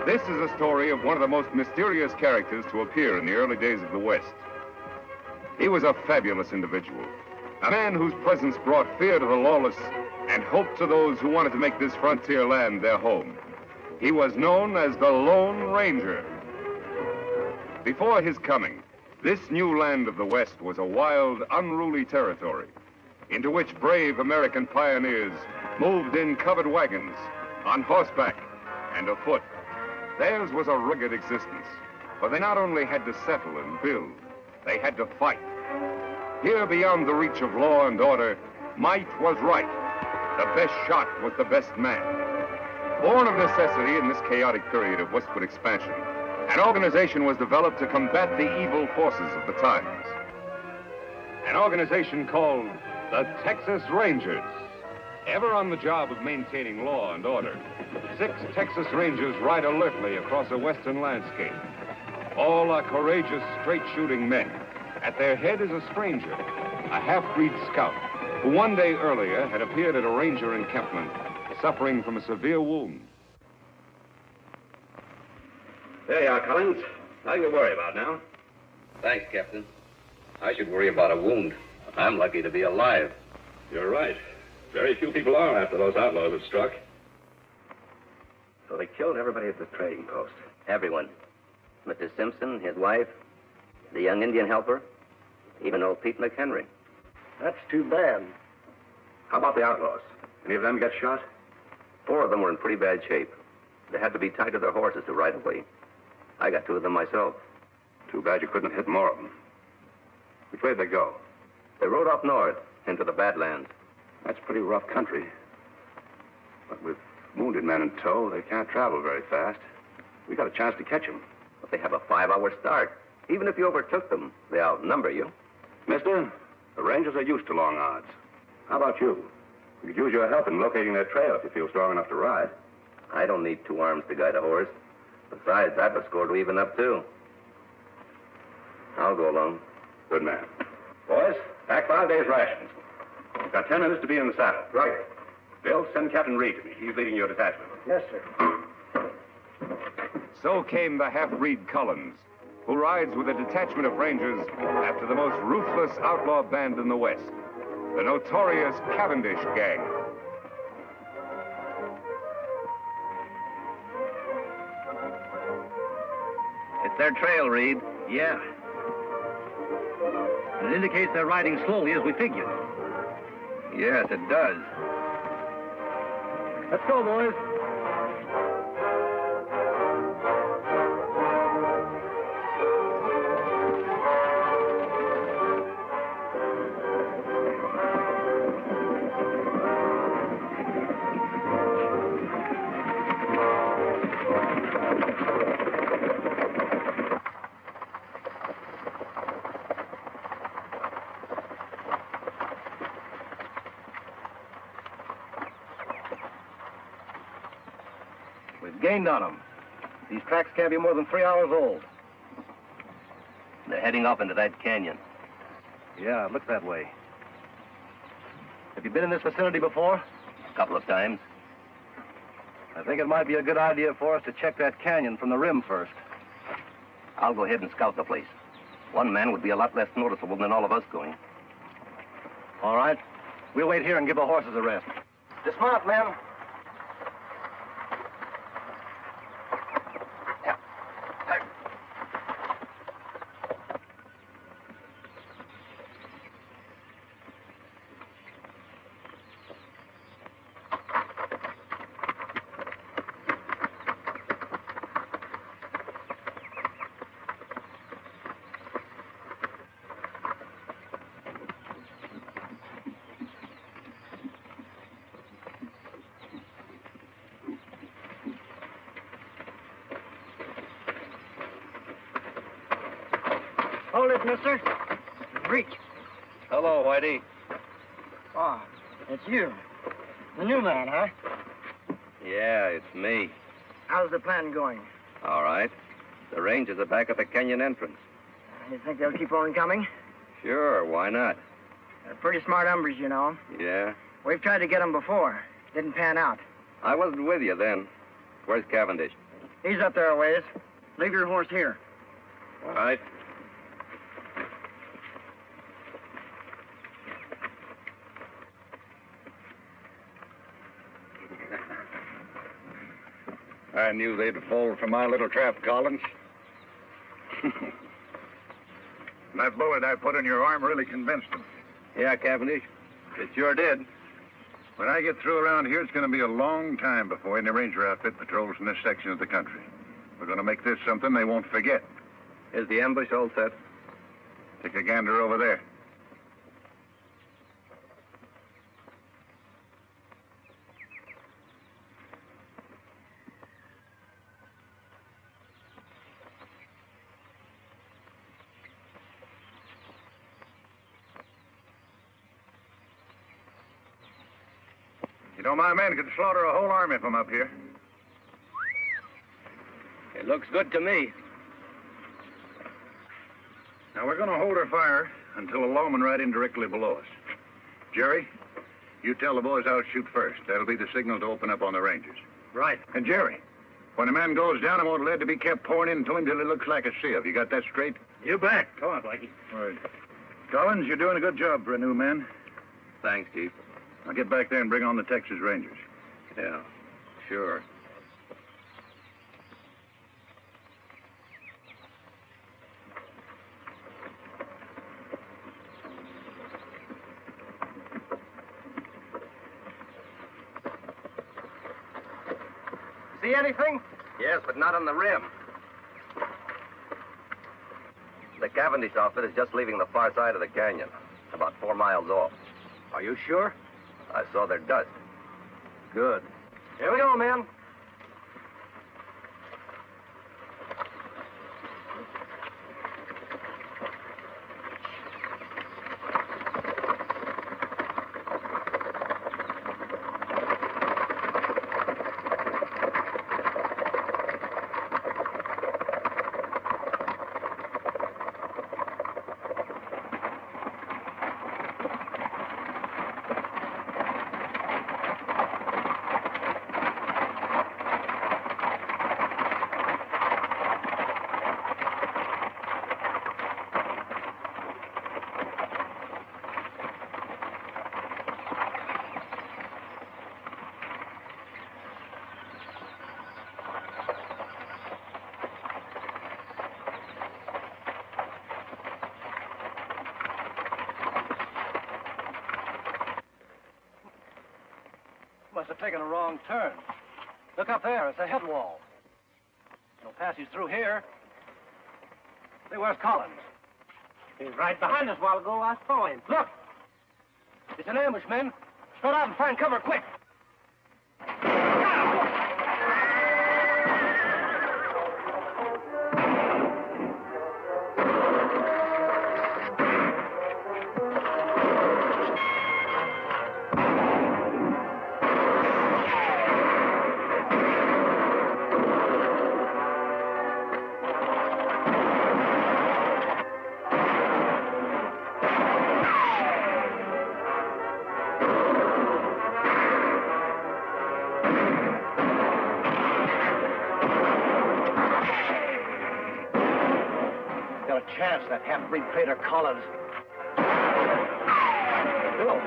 This is a story of one of the most mysterious characters to appear in the early days of the West. He was a fabulous individual, a man whose presence brought fear to the lawless and hope to those who wanted to make this frontier land their home. He was known as the Lone Ranger. Before his coming, this new land of the West was a wild, unruly territory into which brave American pioneers moved in covered wagons, on horseback, and afoot. Theirs was a rugged existence, for they not only had to settle and build, they had to fight. Here, beyond the reach of law and order, might was right. The best shot was the best man. Born of necessity in this chaotic period of westward expansion, an organization was developed to combat the evil forces of the times. An organization called the Texas Rangers. Ever on the job of maintaining law and order, 6 Texas Rangers ride alertly across a western landscape. All are courageous, straight-shooting men. At their head is a stranger, a half-breed scout, who one day earlier had appeared at a ranger encampment, suffering from a severe wound. There you are, Collins. Nothing to worry about now. Thanks, Captain. I should worry about a wound. I'm lucky to be alive. You're right. Very few people are after those outlaws have struck. So they killed everybody at the trading post. Everyone. Mr. Simpson, his wife, the young Indian helper, even old Pete McHenry. That's too bad. How about the outlaws? Any of them get shot? 4 of them were in pretty bad shape. They had to be tied to their horses to ride away. I got 2 of them myself. Too bad you couldn't hit more of them. Which way did they go? They rode up north into the Badlands. That's pretty rough country. But with wounded men in tow, they can't travel very fast. We got a chance to catch them. But they have a 5-hour start. Even if you overtook them, they outnumber you. Mister, the Rangers are used to long odds. How about you? We could use your help in locating their trail if you feel strong enough to ride. I don't need 2 arms to guide a horse. Besides, I've a score to even up, too. I'll go along. Good man. Boys, pack 5 days' rations. We've got 10 minutes to be in the saddle. Right. Bill, send Captain Reed to me. He's leading your detachment. Yes, sir. So came the half-breed Collins, who rides with a detachment of Rangers after the most ruthless outlaw band in the West, the notorious Cavendish Gang. It's their trail, Reed. Yeah. It indicates they're riding slowly as we figured. Yes, it does. Let's go, boys. We've gained on them. These tracks can't be more than 3 hours old. They're heading off into that canyon. Yeah, it looks that way. Have you been in this vicinity before? A couple of times. I think it might be a good idea for us to check that canyon from the rim first. I'll go ahead and scout the place. One man would be a lot less noticeable than all of us going. All right. We'll wait here and give the horses a rest. Dismount, men. Hold it, mister. Reach. Hello, Whitey. Oh, it's you. The new man, huh? Yeah, it's me. How's the plan going? All right. The Rangers are back at the canyon entrance. You think they'll keep on coming? Sure, why not? They're pretty smart hombres, you know. Yeah? We've tried to get them before. Didn't pan out. I wasn't with you then. Where's Cavendish? He's up there a ways. Leave your horse here. All right. I knew they'd fall for my little trap, Collins. That bullet I put in your arm really convinced them. Yeah, Cavendish. It sure did. When I get through around here, it's going to be a long time before any ranger outfit patrols in this section of the country. We're going to make this something they won't forget. Is the ambush all set? Take a gander over there. You know, my men could slaughter a whole army from up here. It looks good to me. Now, we're going to hold our fire until a lawman ride in directly below us. Jerry, you tell the boys I'll shoot first. That'll be the signal to open up on the Rangers. Right. And Jerry, when a man goes down, I want lead to be kept pouring into him till he looks like a sieve. You got that straight? You bet. Come on, Blackie. All right. Collins, you're doing a good job for a new man. Thanks, Chief. Now get back there and bring on the Texas Rangers. Yeah, sure. See anything? Yes, but not on the rim. The Cavendish outfit is just leaving the far side of the canyon, about 4 miles off. Are you sure? I saw their dust. Good. Here we go, men. Must have taken a wrong turn. Look up there. It's a head wall. No passage through here. See, where's Collins? He was right behind us a while ago. I saw him. Look! It's an ambush, men. Spread out and find cover, quick! Chance, that half-breed traitor Collins. Hello.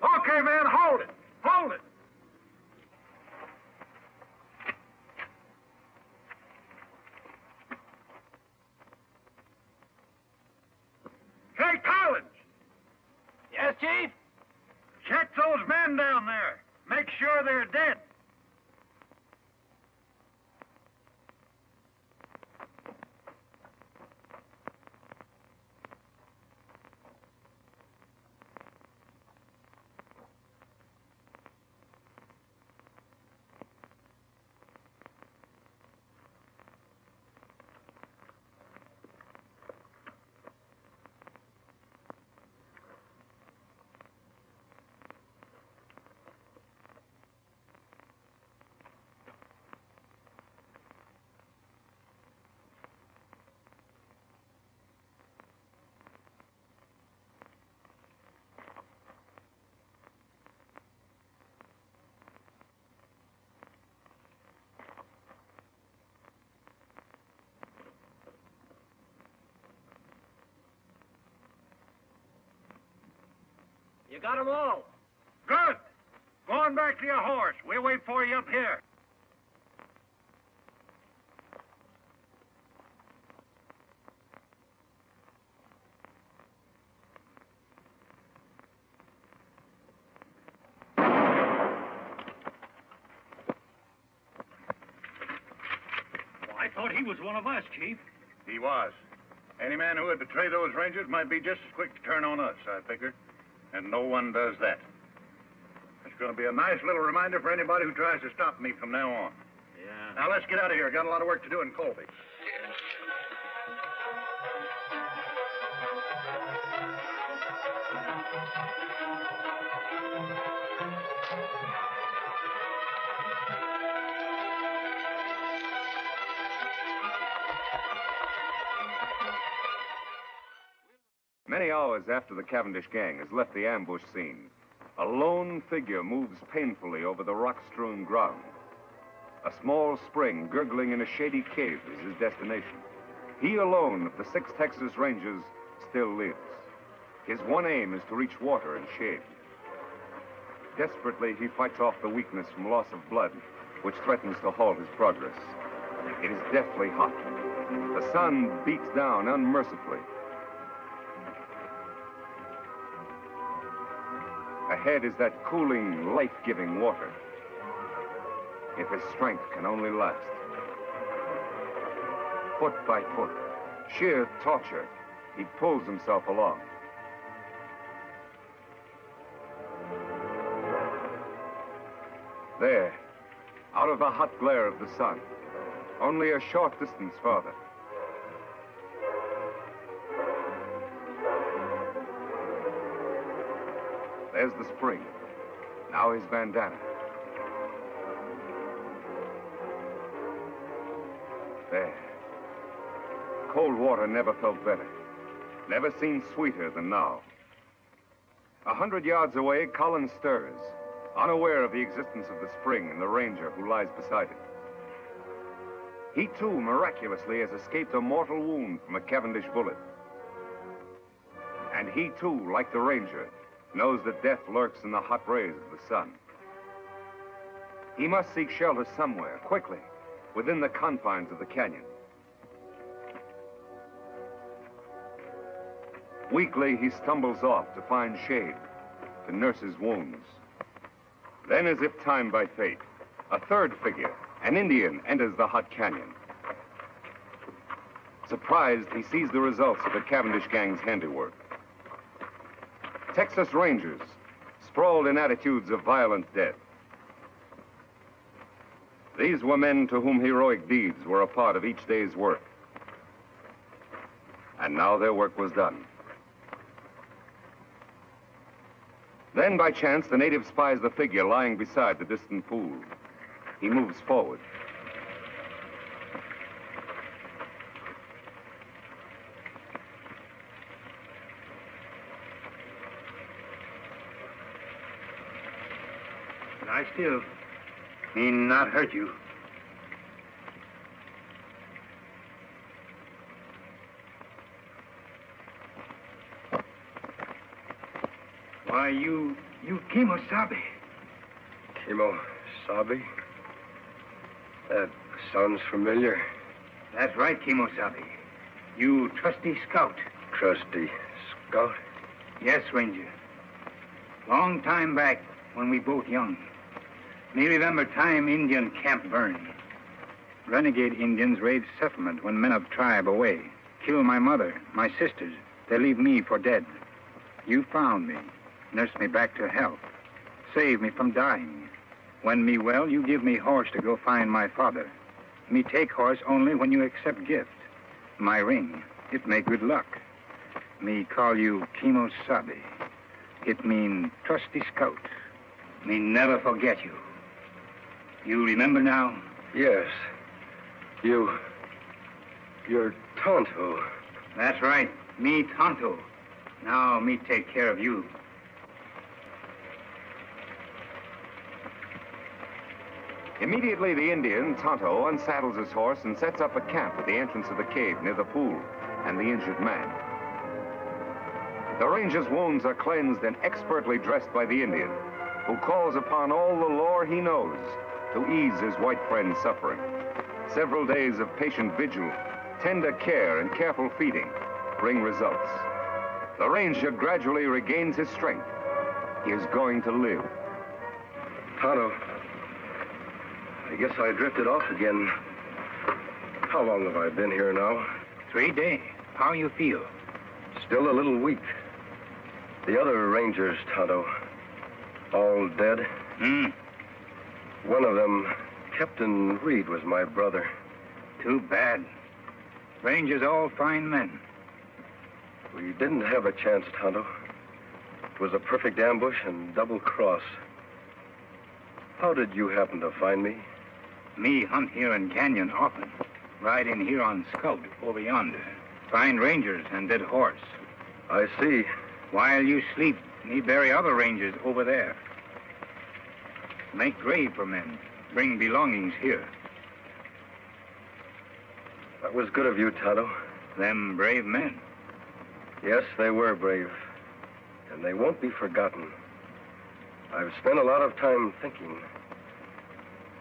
Okay, man, hold it. Hold it. Hey, Collins! Yes, Chief? Check those men down there. Make sure they're dead. You got 'em all. Good. Go on back to your horse. We'll wait for you up here. I thought he was one of us, Chief. He was. Any man who would betray those Rangers might be just as quick to turn on us, I figure. And no one does that. It's going to be a nice little reminder for anybody who tries to stop me from now on. Yeah. Now, let's get out of here. Got a lot of work to do in Colby. Many hours after the Cavendish gang has left the ambush scene, a lone figure moves painfully over the rock-strewn ground. A small spring gurgling in a shady cave is his destination. He alone of the 6 Texas Rangers still lives. His one aim is to reach water and shade. Desperately, he fights off the weakness from loss of blood, which threatens to halt his progress. It is deathly hot. The sun beats down unmercifully. Ahead is that cooling, life-giving water. If his strength can only last. Foot by foot, sheer torture, he pulls himself along. There, out of the hot glare of the sun, only a short distance farther. There's the spring. Now his bandana. There. Cold water never felt better. Never seemed sweeter than now. 100 yards away, Collins stirs, unaware of the existence of the spring and the ranger who lies beside it. He, too, miraculously has escaped a mortal wound from a Cavendish bullet. And he, too, like the ranger, knows that death lurks in the hot rays of the sun. He must seek shelter somewhere, quickly, within the confines of the canyon. Weakly, he stumbles off to find shade, to nurse his wounds. Then, as if timed by fate, a third figure, an Indian, enters the hot canyon. Surprised, he sees the results of the Cavendish gang's handiwork. Texas Rangers, sprawled in attitudes of violent death. These were men to whom heroic deeds were a part of each day's work. And now their work was done. Then, by chance, the native spies the figure lying beside the distant pool. He moves forward. Lie still. He not hurt you. Why, you Kimosabe. Kimosabe? That sounds familiar. That's right, Kimosabe. You trusty scout. Trusty scout? Yes, Ranger. Long time back, when we both young. Me remember time Indian camp burned. Renegade Indians raid settlement when men of tribe away. Kill my mother, my sisters. They leave me for dead. You found me. Nursed me back to health. Saved me from dying. When me well, you give me horse to go find my father. Me take horse only when you accept gift. My ring, it make good luck. Me call you Kimosabe. It mean trusty scout. Me never forget you. You remember now? Yes. You're Tonto. That's right. Me Tonto. Now me take care of you. Immediately, the Indian, Tonto, unsaddles his horse and sets up a camp at the entrance of the cave near the pool and the injured man. The ranger's wounds are cleansed and expertly dressed by the Indian, who calls upon all the lore he knows to ease his white friend's suffering. Several days of patient vigil, tender care, and careful feeding bring results. The ranger gradually regains his strength. He is going to live. Tonto, I guess I drifted off again. How long have I been here now? 3 days. How you feel? Still a little weak. The other rangers, Tonto, all dead. One of them, Captain Reed, was my brother. Too bad. Rangers all fine men. We didn't have a chance, Tonto. It was a perfect ambush and double cross. How did you happen to find me? Me hunt here in Canyon often. Ride in here on scout over yonder. Find rangers and dead horse. I see. While you sleep, me bury other rangers over there. Make grave for men. Bring belongings here. That was good of you, Tonto. Them brave men. Yes, they were brave. And they won't be forgotten. I've spent a lot of time thinking.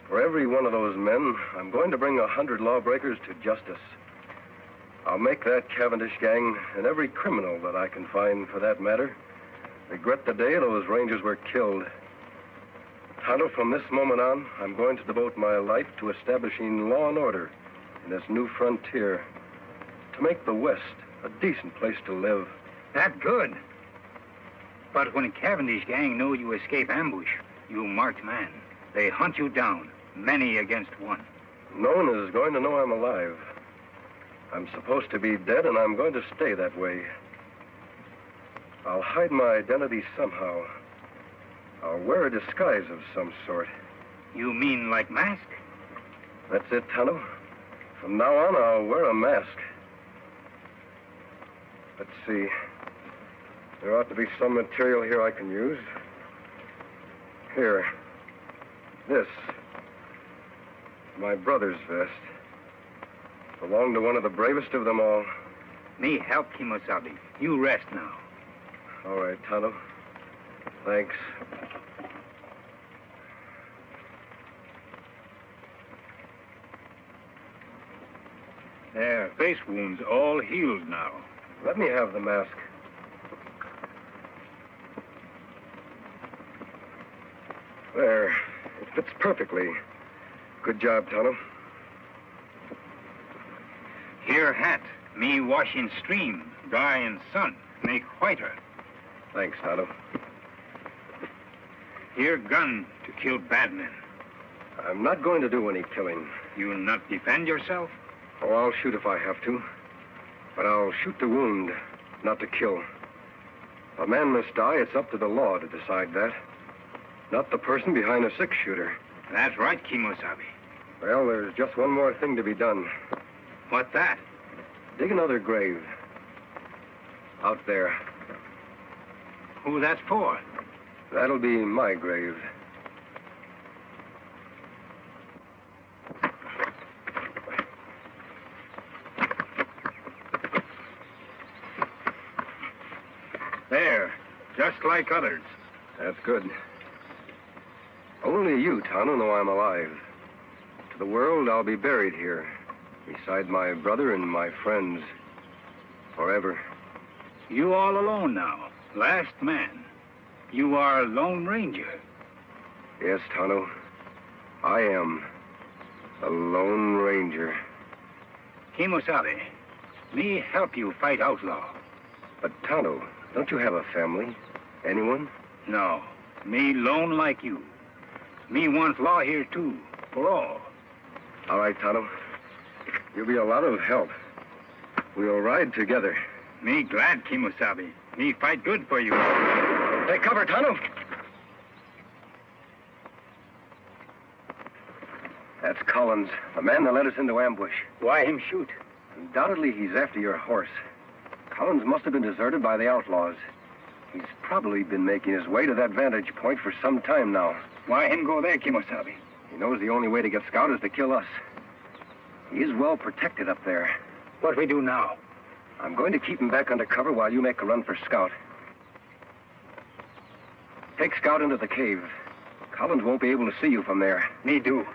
For every one of those men, I'm going to bring 100 lawbreakers to justice. I'll make that Cavendish gang, and every criminal that I can find for that matter, regret the day those rangers were killed. Tonto, from this moment on, I'm going to devote my life to establishing law and order in this new frontier, to make the West a decent place to live. That good. But when Cavendish gang know you escape ambush, you marked man. They hunt you down, many against one. No one is going to know I'm alive. I'm supposed to be dead, and I'm going to stay that way. I'll hide my identity somehow. I'll wear a disguise of some sort. You mean like mask? That's it, Tonto. From now on, I'll wear a mask. Let's see. There ought to be some material here I can use. Here. This. My brother's vest. Belonged to one of the bravest of them all. Me help Kimosabe. You rest now. All right, Tonto. Thanks. Their face wounds all healed now. Let me have the mask. There. It fits perfectly. Good job, Tonto. Here hat. Me wash in stream, dry in sun, make whiter. Thanks, Tonto. Here gun to kill bad men. I'm not going to do any killing. You not defend yourself? Oh, I'll shoot if I have to. But I'll shoot to wound, not to kill. If a man must die, it's up to the law to decide that. Not the person behind a six-shooter. That's right, Kimosabe. Well, there's just one more thing to be done. What that? Dig another grave. Out there. Who that's for? That'll be my grave. There, just like others. That's good. Only you, Tonto, know I'm alive. To the world, I'll be buried here, beside my brother and my friends, forever. You all alone now, last man. You are a Lone Ranger. Yes, Tonto. I am a Lone Ranger. Kimosabe, me help you fight outlaw. But, Tonto, don't you have a family? Anyone? No, me lone like you. Me want law here too, for all. All right, Tonto. You'll be a lot of help. We'll ride together. Me glad, Kimosabe. Me fight good for you. Take cover, Tonto. That's Collins, the man that led us into ambush. Why him shoot? Undoubtedly, he's after your horse. Collins must have been deserted by the outlaws. He's probably been making his way to that vantage point for some time now. Why him go there, Kimosabe? He knows the only way to get Scout is to kill us. He's well protected up there. What we do now? I'm going to keep him back under cover while you make a run for Scout. Take Scout into the cave. Collins won't be able to see you from there. Me do.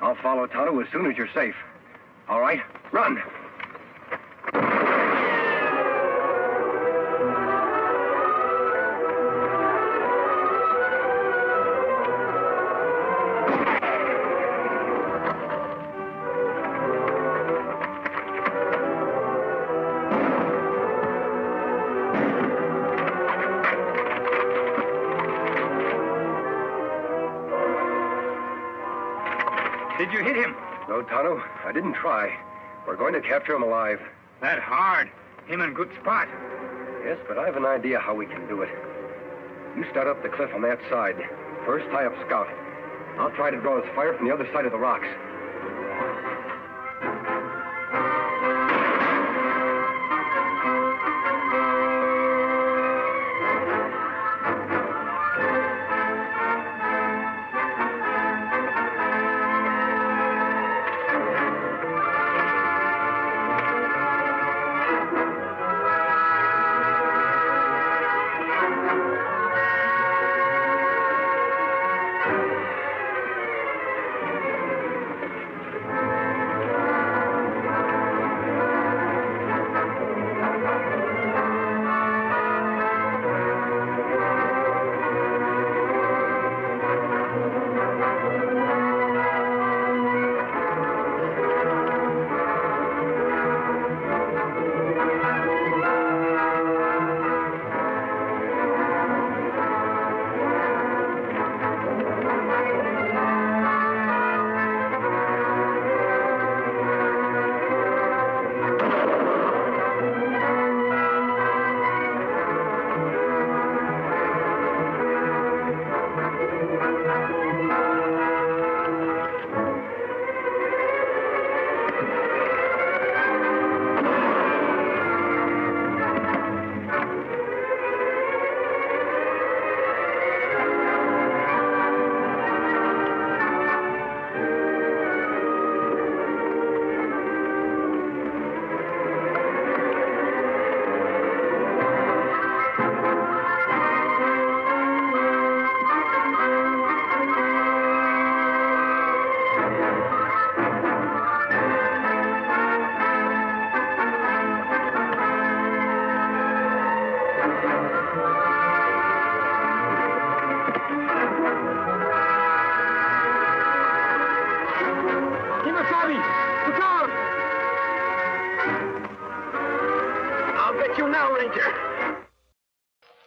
I'll follow Tonto as soon as you're safe. All right, run. Did you hit him? No, Tonto, I didn't try. We're going to capture him alive. That hard. Him in good spot. Yes, but I have an idea how we can do it. You start up the cliff on that side. First, tie up Scout. I'll try to draw his fire from the other side of the rocks.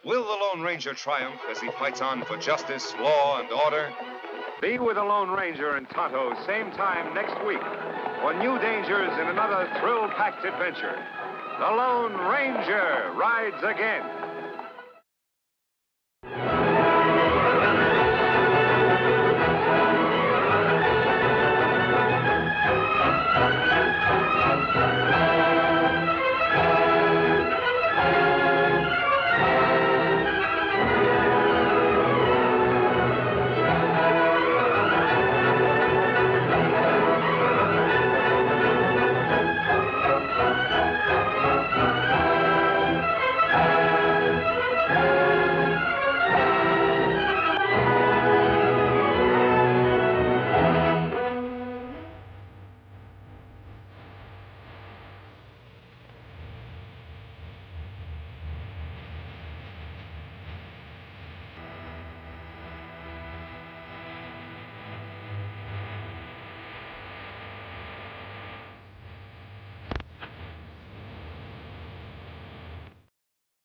Will the Lone Ranger triumph as he fights on for justice, law, and order? Be with the Lone Ranger and Tonto same time next week for new dangers in another thrill-packed adventure. The Lone Ranger rides again.